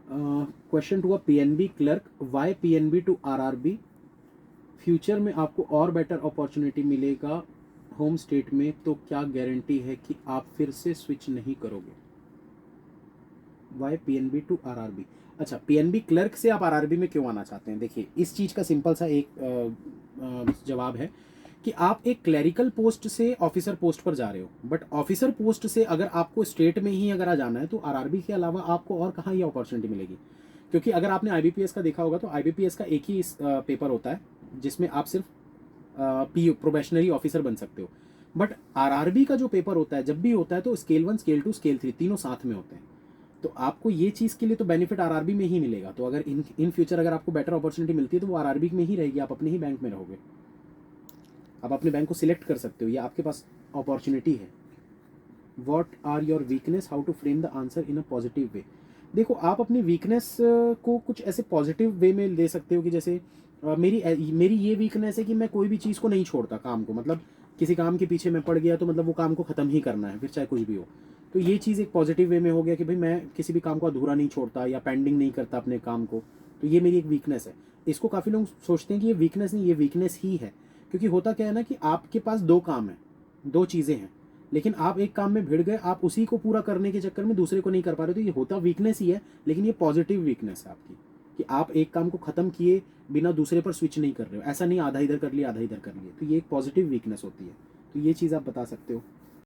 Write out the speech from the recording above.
Question to a PNB clerk, why PNB to RRB? Future में आपको और better opportunity मिलेगा होम स्टेट में, तो क्या गारंटी है कि आप फिर से स्विच नहीं करोगे? Why PNB to RRB? अच्छा, पीएनबी क्लर्क से आप आरआरबी में क्यों आना चाहते हैं? देखिए, इस चीज़ का सिंपल सा एक जवाब है कि आप एक क्लरिकल पोस्ट से ऑफिसर पोस्ट पर जा रहे हो, बट ऑफिसर पोस्ट से अगर आपको स्टेट में ही अगर आ जाना है तो आरआरबी के अलावा आपको और कहाँ ये अपॉर्चुनिटी मिलेगी? क्योंकि अगर आपने आईबीपीएस का देखा होगा तो आईबीपीएस का एक ही पेपर होता है जिसमें आप सिर्फ पी प्रोबेशनरी ऑफिसर बन सकते हो। बट आरआरबी का जो पेपर होता है, जब भी होता है तो स्केल 1, स्केल 2, स्केल 3 तीनों साथ में होते हैं। तो आपको ये चीज़ के लिए तो बेनिफिट आरआरबी में ही मिलेगा। तो अगर इन फ्यूचर अगर आपको बेटर अपॉर्चुनिटी मिलती है तो वो आरआरबी में ही रहेगी, आप अपने ही बैंक में रहोगे, आप अपने बैंक को सिलेक्ट कर सकते हो, ये आपके पास अपॉर्चुनिटी है। What are your weakness, how to frame the answer in a positive way? देखो, आप अपनी वीकनेस को कुछ ऐसे पॉजिटिव वे में ले सकते हो कि जैसे मेरी ये वीकनेस है कि मैं कोई भी चीज़ को नहीं छोड़ता, काम को, मतलब किसी काम के पीछे मैं पड़ गया तो मतलब वो काम को ख़त्म ही करना है, फिर चाहे कुछ भी हो। तो ये चीज़ एक पॉजिटिव वे में हो गया कि भाई मैं किसी भी काम को अधूरा नहीं छोड़ता या पेंडिंग नहीं करता अपने काम को। तो ये मेरी एक वीकनेस है। इसको काफ़ी लोग सोचते हैं कि ये वीकनेस नहीं, ये वीकनेस ही है। क्योंकि होता क्या है ना कि आपके पास दो काम है, दो चीज़ें हैं, लेकिन आप एक काम में भिड़ गए, आप उसी को पूरा करने के चक्कर में दूसरे को नहीं कर पा रहे। तो ये होता वीकनेस ही है, लेकिन ये पॉजिटिव वीकनेस है आपकी कि आप एक काम को खत्म किए बिना दूसरे पर स्विच नहीं कर रहे हो। ऐसा नहीं आधा इधर कर लिया आधा इधर कर लिया, तो ये एक पॉजिटिव वीकनेस होती है। तो ये चीज़ आप बता सकते हो।